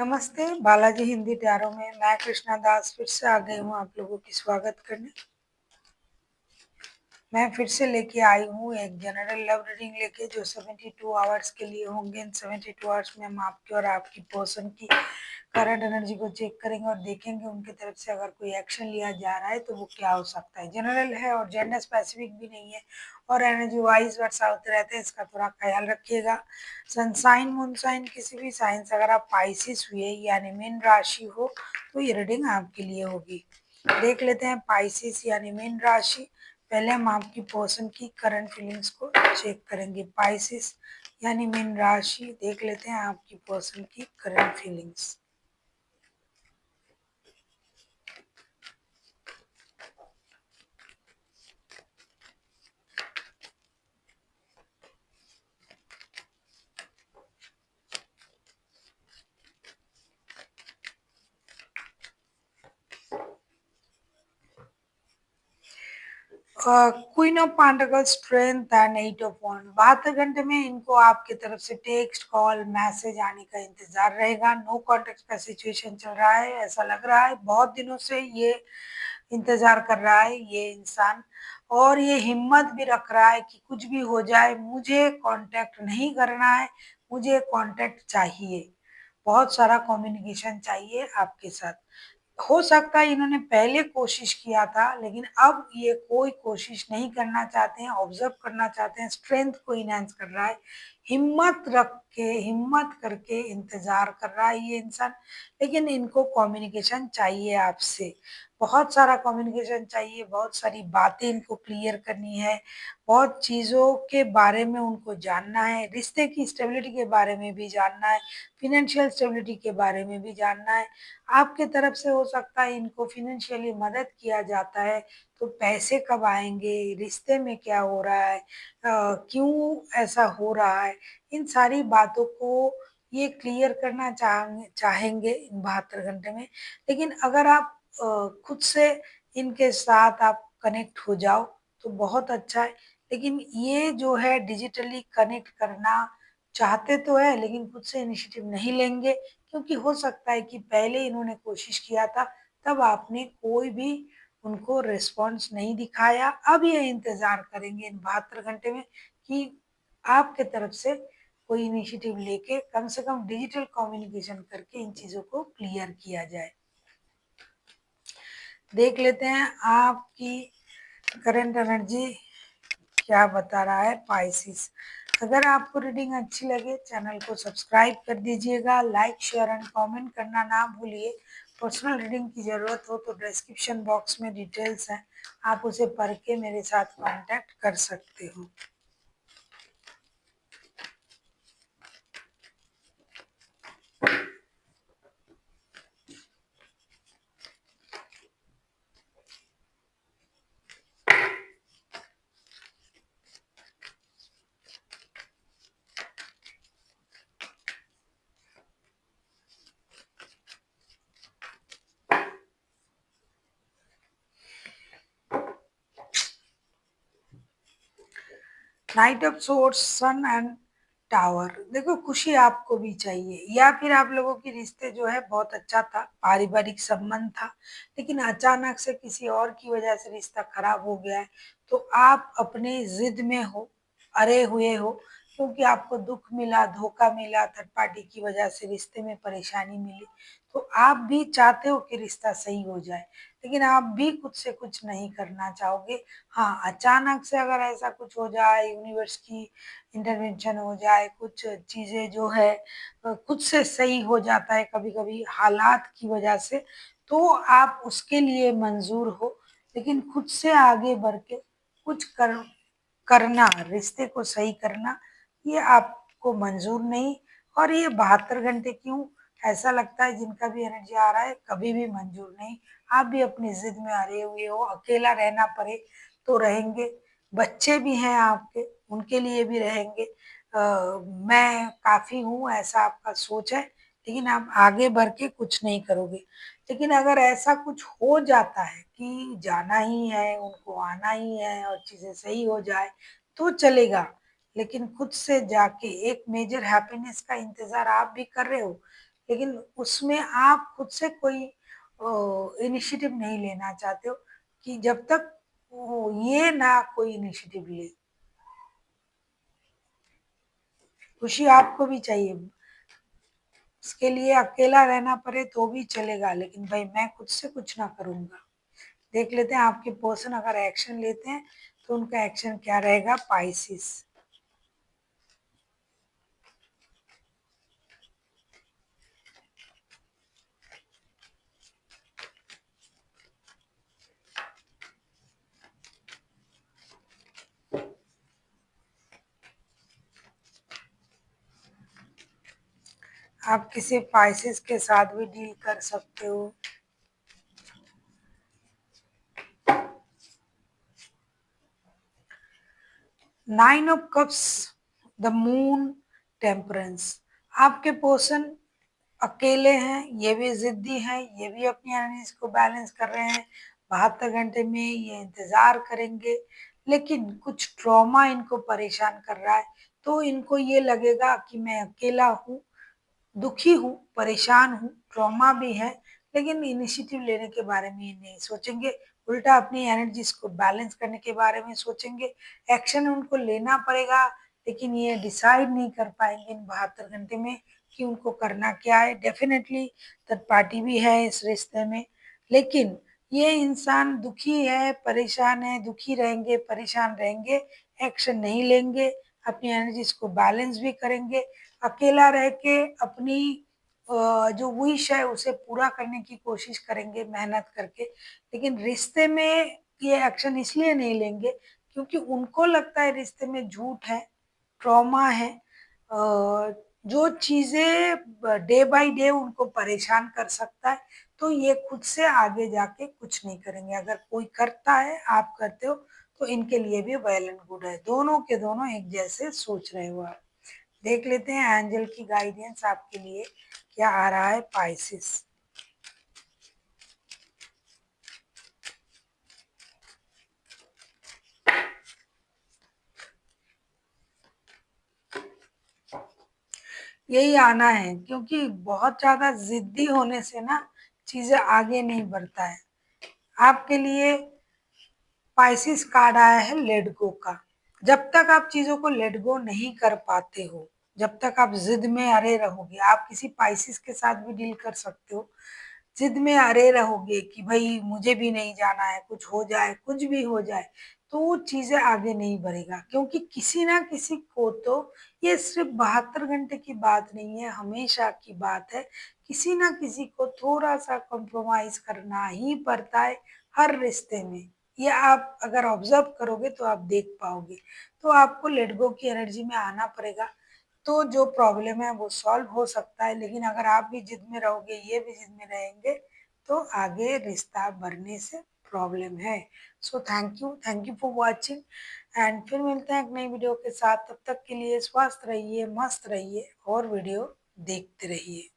नमस्ते, बालाजी हिंदी टैरो में मैं कृष्णा दास फिर से आ गई हूँ आप लोगों की स्वागत करने। मैं फिर से लेके आई हूँ एक जनरल लव रीडिंग लेके जो 72 आवर्स के लिए होंगे। इन 72 आवर्स में हम आपकी और आपकी पर्सन की करंट एनर्जी को चेक करेंगे और देखेंगे उनकी तरफ से अगर कोई एक्शन लिया जा रहा है तो वो क्या हो सकता है। जनरल है और जेंडर स्पेसिफिक भी नहीं है और एनर्जी वाइज वर्षा होते रहते हैं, इसका थोड़ा ख्याल रखिएगा। सन साइन मून साइन किसी भी साइन से अगर आप पाइसिस हुए यानी मीन राशि हो तो ये रीडिंग आपके लिए होगी। देख लेते हैं पाइसिस यानी मीन राशि। पहले हम आपकी पर्सन की करंट फीलिंग्स को चेक करेंगे। पाइसिस यानी मीन राशि, देख लेते हैं आपकी पर्सन की current feelings. Queen of pentacles, strength and eight of wand. 72 घंटे में इनको आपकी तरफ से टेक्स्ट कॉल मैसेज आने का इंतजार रहेगा। नो कॉन्टेक्ट का सिचुएशन चल रहा है, ऐसा लग रहा है बहुत दिनों से ये इंतजार कर रहा है ये इंसान। और ये हिम्मत भी रख रहा है कि कुछ भी हो जाए मुझे कांटेक्ट नहीं करना है, मुझे कांटेक्ट चाहिए। बहुत सारा कम्युनिकेशन चाहिए आपके साथ। हो सकता है इन्होंने पहले कोशिश किया था लेकिन अब ये कोई कोशिश नहीं करना चाहते हैं, ऑब्जर्व करना चाहते हैं। स्ट्रेंथ को इनहेंस कर रहा है, हिम्मत रख के हिम्मत करके इंतजार कर रहा है ये इंसान। लेकिन इनको कम्युनिकेशन चाहिए आपसे, बहुत सारा कम्युनिकेशन चाहिए, बहुत सारी बातें इनको क्लियर करनी है, बहुत चीज़ों के बारे में उनको जानना है, रिश्ते की स्टेबिलिटी के बारे में भी जानना है, फिनेंशियल स्टेबिलिटी के बारे में भी जानना है। आपके तरफ से हो सकता है इनको फिनेंशियली मदद किया जाता है, तो पैसे कब आएंगे, रिश्ते में क्या हो रहा है, क्यों ऐसा हो रहा है, इन सारी बातों को ये क्लियर करना चाहेंगे इन 72 घंटे में। लेकिन अगर आप खुद से इनके साथ आप कनेक्ट हो जाओ तो बहुत अच्छा है। लेकिन ये जो है डिजिटली कनेक्ट करना चाहते तो है लेकिन खुद से इनिशिएटिव नहीं लेंगे, क्योंकि हो सकता है कि पहले इन्होंने कोशिश किया था तब आपने कोई भी उनको रिस्पॉन्स नहीं दिखाया। अब ये इंतजार करेंगे इन 72 घंटे में कि आपके तरफ से कोई इनिशिएटिव लेके कम से कम डिजिटल कम्युनिकेशन करके इन चीजों को क्लियर किया जाए। देख लेते हैं आपकी करंट एनर्जी क्या बता रहा है पाइसिस। अगर आपको रीडिंग अच्छी लगे चैनल को सब्सक्राइब कर दीजिएगा, लाइक शेयर एंड कमेंट करना ना भूलिए। पर्सनल रीडिंग की ज़रूरत हो तो डिस्क्रिप्शन बॉक्स में डिटेल्स हैं, आप उसे पढ़ के मेरे साथ कांटेक्ट कर सकते हो। Night of source, sun and tower. देखो खुशी आपको भी चाहिए या फिर आप लोगों की रिश्ते जो है बहुत अच्छा था, पारिवारिक संबंध था, लेकिन अचानक से किसी और की वजह से रिश्ता खराब हो गया है तो आप अपने जिद में हो, अरे हुए हो, क्योंकि आपको दुख मिला, धोखा मिला, थर्ड पार्टी की वजह से रिश्ते में परेशानी मिली, तो आप भी चाहते हो कि रिश्ता सही हो जाए लेकिन आप भी खुद से कुछ नहीं करना चाहोगे। हाँ, अचानक से अगर ऐसा कुछ हो जाए, यूनिवर्स की इंटरवेंशन हो जाए, कुछ चीज़ें जो है खुद से सही हो जाता है कभी-कभी हालात की वजह से, तो आप उसके लिए मंज़ूर हो। लेकिन खुद से आगे बढ़ के कुछ करना, रिश्ते को सही करना, ये आपको मंज़ूर नहीं। और ये 72 घंटे क्यों, ऐसा लगता है जिनका भी एनर्जी आ रहा है कभी भी मंज़ूर नहीं। आप भी अपनी ज़िद में अड़े हुए हो, अकेला रहना पड़े तो रहेंगे, बच्चे भी हैं आपके, उनके लिए भी रहेंगे। मैं काफ़ी हूँ ऐसा आपका सोच है, लेकिन आप आगे बढ़ के कुछ नहीं करोगे। लेकिन अगर ऐसा कुछ हो जाता है कि जाना ही है, उनको आना ही है और चीज़ें सही हो जाए तो चलेगा। लेकिन खुद से जाके एक मेजर हैप्पीनेस का इंतज़ार आप भी कर रहे हो, लेकिन उसमें आप खुद से कोई इनिशिएटिव नहीं लेना चाहते हो कि जब तक वो ये ना कोई इनिशिएटिव ले। खुशी आपको भी चाहिए, उसके लिए अकेला रहना पड़े तो भी चलेगा, लेकिन भाई मैं खुद से कुछ ना करूँगा। देख लेते हैं आपके पर्सन अगर एक्शन लेते हैं तो उनका एक्शन क्या रहेगा। पाइसिस, आप किसी पाइसिस के साथ भी डील कर सकते हो। 9 of cups, the moon, temperance. आपके पर्सन अकेले हैं, ये भी ज़िद्दी हैं, ये भी अपनी एनर्जीज को बैलेंस कर रहे हैं। 72 घंटे में ये इंतज़ार करेंगे, लेकिन कुछ ट्रॉमा इनको परेशान कर रहा है, तो इनको ये लगेगा कि मैं अकेला हूँ, दुखी हूँ, परेशान हूँ, ट्रॉमा भी है, लेकिन इनिशिएटिव लेने के बारे में ये नहीं सोचेंगे, उल्टा अपनी एनर्जीज को बैलेंस करने के बारे में सोचेंगे। एक्शन उनको लेना पड़ेगा, लेकिन ये डिसाइड नहीं कर पाएंगे इन 72 घंटे में कि उनको करना क्या है। डेफिनेटली थर्ड पार्टी भी है इस रिश्ते में, लेकिन ये इंसान दुखी है, परेशान है, दुखी रहेंगे, परेशान रहेंगे, एक्शन नहीं लेंगे, अपनी एनर्जीज को बैलेंस भी करेंगे, अकेला रह के अपनी जो विश है उसे पूरा करने की कोशिश करेंगे मेहनत करके, लेकिन रिश्ते में ये एक्शन इसलिए नहीं लेंगे क्योंकि उनको लगता है रिश्ते में झूठ है, ट्रॉमा है, जो चीज़ें डे बाय डे उनको परेशान कर सकता है, तो ये खुद से आगे जाके कुछ नहीं करेंगे। अगर कोई करता है, आप करते हो, तो इनके लिए भी वेल एंड गुड है। दोनों के दोनों एक जैसे सोच रहे हो आप। देख लेते हैं एंजल की गाइडेंस आपके लिए क्या आ रहा है। पाइसिस, यही आना है क्योंकि बहुत ज़्यादा ज़िद्दी होने से ना चीज़ें आगे नहीं बढ़ता है। आपके लिए पाइसिस कार्ड आया है लेट गो का। जब तक आप चीज़ों को लेट गो नहीं कर पाते हो, जब तक आप ज़िद में अड़े रहोगे, आप किसी पाइसिस के साथ भी डील कर सकते हो। ज़िद में अड़े रहोगे कि भई मुझे भी नहीं जाना है, कुछ हो जाए, कुछ भी हो जाए, तो वो चीज़ें आगे नहीं बढ़ेगा क्योंकि किसी ना किसी को तो ये सिर्फ़ 72 घंटे की बात नहीं है, हमेशा की बात है। किसी ना किसी को थोड़ा-सा कॉम्प्रोमाइज़ करना ही पड़ता है हर रिश्ते में। ये आप अगर ऑब्ज़र्व करोगे तो आप देख पाओगे। तो आपको लेट गो की एनर्जी में आना पड़ेगा, तो जो प्रॉब्लम है वो सॉल्व हो सकता है, लेकिन अगर आप भी जिद में रहोगे, ये भी जिद में रहेंगे, तो आगे रिश्ता बढ़ने से प्रॉब्लम है। So thank you for watching, and फिर मिलते हैं एक नई वीडियो के साथ। तब तक के लिए स्वस्थ रहिए, मस्त रहिए और वीडियो देखते रहिए।